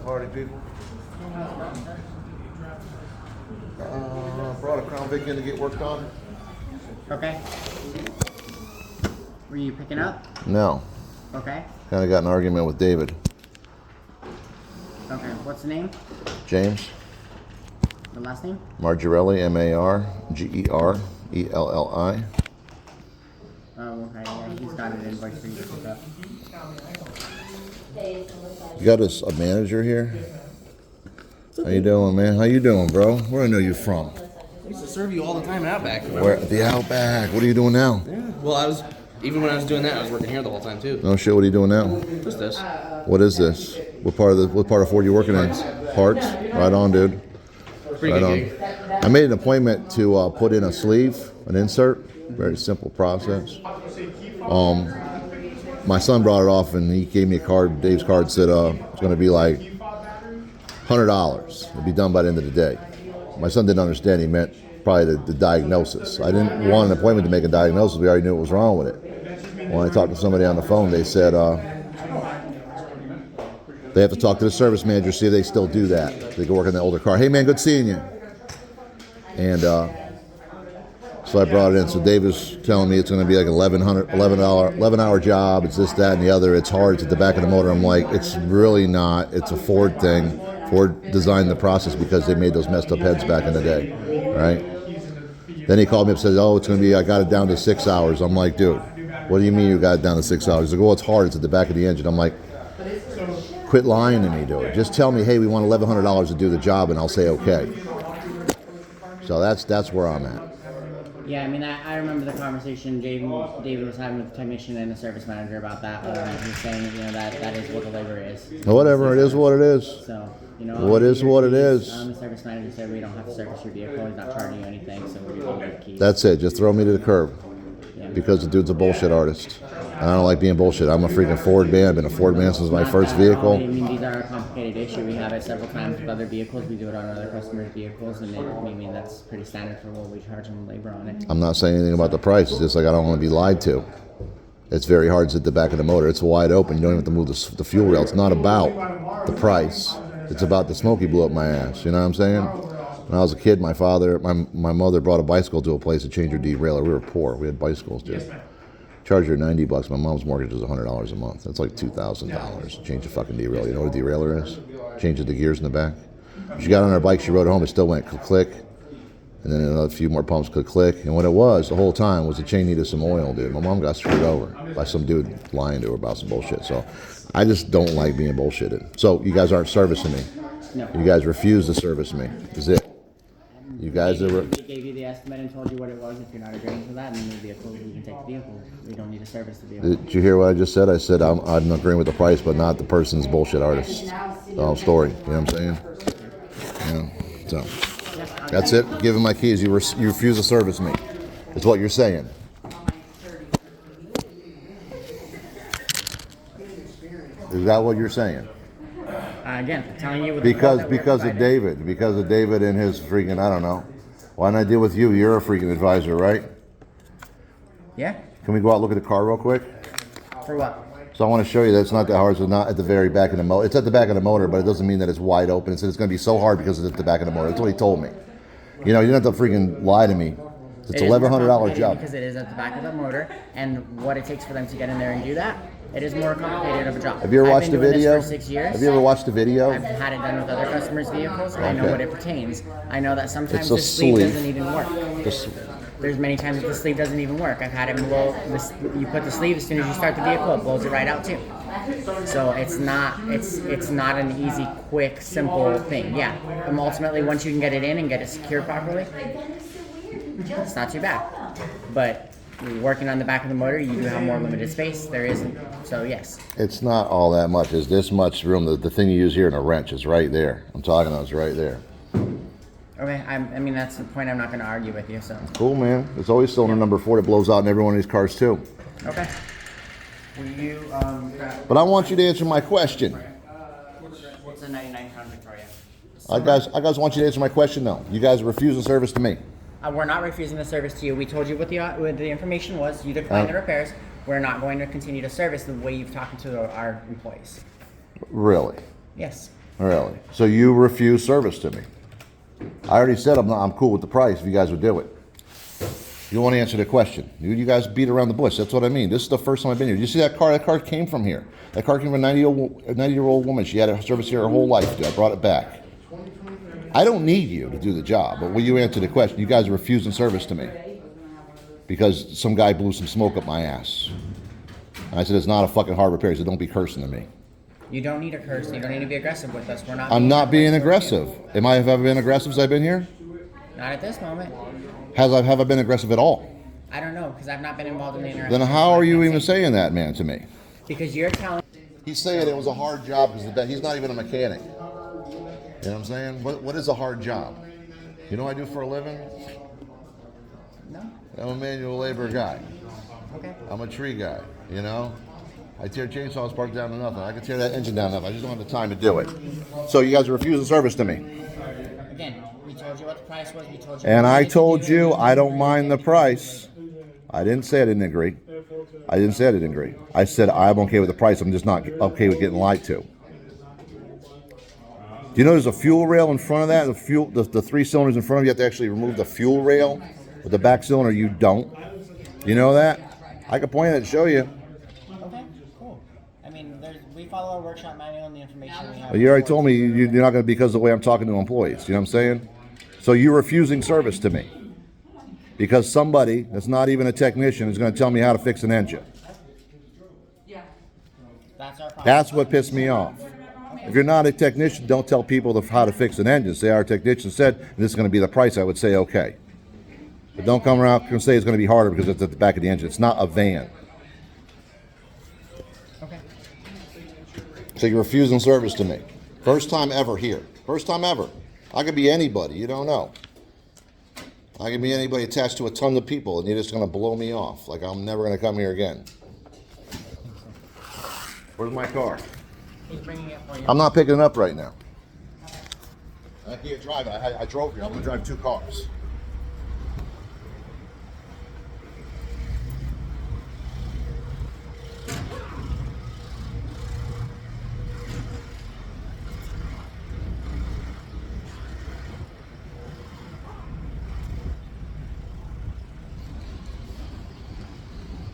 Party people. Brought a Crown Vic in to get worked on. Okay. Were you picking up? No. Okay. Kind of got an argument with David. Okay. What's the name? James. The last name? Margerelli, Margerelli. Oh, okay. Yeah, he's got an invoice for you to pick up. You got a manager here? How you doing, man? How you doing, bro? Where I know you from? I used to serve you all the time in Outback. Where? The Outback. What are you doing now? Yeah. Well, even when I was doing that, I was working here the whole time too. No shit. What are you doing now? Just this. What is this? What part of Ford you working in? Parts. Right on, dude. Pretty Right good on. gig. I made an appointment to put in a sleeve, an insert. Very simple process. My son brought it off and he gave me a card. Dave's card said it's going to be like $100. It'll be done by the end of the day. My son didn't understand. He meant probably the diagnosis. I didn't want an appointment to make a diagnosis. We already knew what was wrong with it. When I talked to somebody on the phone, they said they have to talk to the service manager, see if they still do that. They can work on the older car. Hey man, good seeing you. And so I brought it in. So Dave was telling me it's going to be like $11 job. It's this, that, and the other. It's hard. It's at the back of the motor. I'm like, it's really not. It's a Ford thing. Ford designed the process because they made those messed up heads back in the day, right? Then he called me up and said, oh, it's going to be, I got it down to 6 hours. I'm like, dude, what do you mean you got it down to 6 hours? He's like, well, it's hard. It's at the back of the engine. I'm like, quit lying to me, dude. Just tell me, hey, we want $1,100 to do the job, and I'll say okay. So that's where I'm at. Yeah, I mean, I remember the conversation David was having with the technician and the service manager about that. He was saying, that is what the labor is. Whatever, it is what it is. So, What is what it is. The service manager said we don't have to service your vehicle. He's not charging you anything, so we're going to give you the keys. That's it. Just throw me to the curb. Yeah. Because the dude's a bullshit artist. And I don't like being bullshit. I'm a freaking Ford man. I've been a Ford man since my first vehicle. I mean, these are a complicated issue. We have it several times with other vehicles. We do it on other customers' vehicles, and that's pretty standard for what we charge them labor on it. I'm not saying anything about the price. It's just like I don't want to be lied to. It's very hard to sit at the back of the motor. It's wide open. You don't even have to move the fuel rail. It's not about the price. It's about the smoke he blew up my ass. You know what I'm saying? When I was a kid, my mother brought a bicycle to a place to change her derailleur. We were poor. We had bicycles, dude. Charged her $90. My mom's mortgage is $100 a month. That's like $2,000. Change the fucking derailleur. You know what a derailleur is? Changes the gears in the back. She got on her bike. She rode it home. It still went click. And then another few more pumps could click. And what it was the whole time was the chain needed some oil, dude. My mom got screwed over by some dude lying to her about some bullshit. So I just don't like being bullshitted. So you guys aren't servicing me. No. You guys refuse to service me. Is it? You guys are... We gave you the estimate and told you what it was. If you're not agreeing to that, then the vehicle, we can take the vehicle. We don't need to service the vehicle. Did you hear what I just said? I said I'm agreeing with the price, but not the person's bullshit artist story. You know what I'm saying? Yeah. So that's it. Give him my keys. You refuse to service me. It's what you're saying. Is that what you're saying? Again, telling you Because of David and his freaking, I don't know. Why don't I deal with you? You're a freaking advisor, right? Yeah. Can we go out and look at the car real quick? For what? So I want to show you that it's not that hard. So it's not at the very back of the motor. It's at the back of the motor, but it doesn't mean that it's wide open. It said it's going to be so hard because it's at the back of the motor. That's what he told me. You don't have to freaking lie to me. It's $1,100 job. Because it is at the back of the motor, and what it takes for them to get in there and do that, it is more complicated of a job. Have you ever watched the video? I've been doing this for 6 years. Have you ever watched the video? I've had it done with other customers' vehicles. I know what it pertains. I know that sometimes It's a the sleeve sleeve. doesn't even work. There's many times that the sleeve doesn't even work. I've had it blow. You put the sleeve as soon as you start the vehicle, it blows it right out too. So it's not an easy, quick, simple thing. Yeah. Ultimately, once you can get it in and get it secured properly, it's not too bad. But working on the back of the motor, you do have more limited space. There isn't. So yes. It's not all that much. There's this much room. The thing you use here in a wrench is right there. I'm talking about it's right there. Okay, I mean that's the point. I'm not going to argue with you. So Cool, man. There's always cylinder number 4 that blows out in every one of these cars too. okay. Will you But I want you to answer my question. what's a 99 Crown Victoria? I guys want you to answer my question though. You guys refuse the service to me. We're not refusing the service to you. We told you what the information was. You declined the repairs. We're not going to continue to service the way you've talked to our employees. Really? Yes. Really? So you refuse service to me? I already said I'm cool with the price if you guys would do it. You want to answer the question. You guys beat around the bush. That's what I mean. This is the first time I've been here. You see that car? That car came from here. That car came from a 90-year-old woman. She had a service here her whole life, dude. I brought it back. I don't need you to do the job, but will you answer the question? You guys are refusing service to me because some guy blew some smoke up my ass. And I said, it's not a fucking hard repair. He said, don't be cursing to me. You don't need to curse. You don't need to be aggressive with us. We're not. I'm not being aggressive. Have I ever been aggressive since I've been here? Not at this moment. Have I been aggressive at all? I don't know because I've not been involved in the interaction. Then how are you even saying that, man, to me? Because you're telling. He's saying it was a hard job because he's not even a mechanic. You know what I'm saying? What is a hard job? You know what I do for a living? No. I'm a manual labor guy. Okay. I'm a tree guy, you know? I tear chainsaws apart down to nothing. I can tear that engine down to nothing. I just don't have the time to do it. So you guys are refusing service to me. Again, we told you what the price was. We told you. And I told you I don't mind the price. I didn't say I didn't agree. I didn't say I didn't agree. I said I'm okay with the price. I'm just not okay with getting lied to. Do you know there's a fuel rail in front of that? The 3 cylinders in front of you have to actually remove the fuel rail with the back cylinder. You don't. You know that? I can point it and show you. Okay, cool. I mean, we follow our workshop manual and the information we have. Well, you already told me you're not going to because of the way I'm talking to employees. You know what I'm saying? So you're refusing service to me because somebody that's not even a technician is going to tell me how to fix an engine. That's our problem. That's what pissed me off. If you're not a technician, don't tell people how to fix an engine. Say our technician said this is going to be the price. I would say okay. But don't come around and say it's going to be harder because it's at the back of the engine. It's not a van. Okay. So you're refusing service to me. First time ever here. First time ever. I could be anybody. You don't know. I could be anybody attached to a ton of people, and you're just going to blow me off. Like I'm never going to come here again. Where's my car? He's bringing it for you. I'm not picking it up right now. I can't drive it. I drove here. I'm going to drive 2 cars.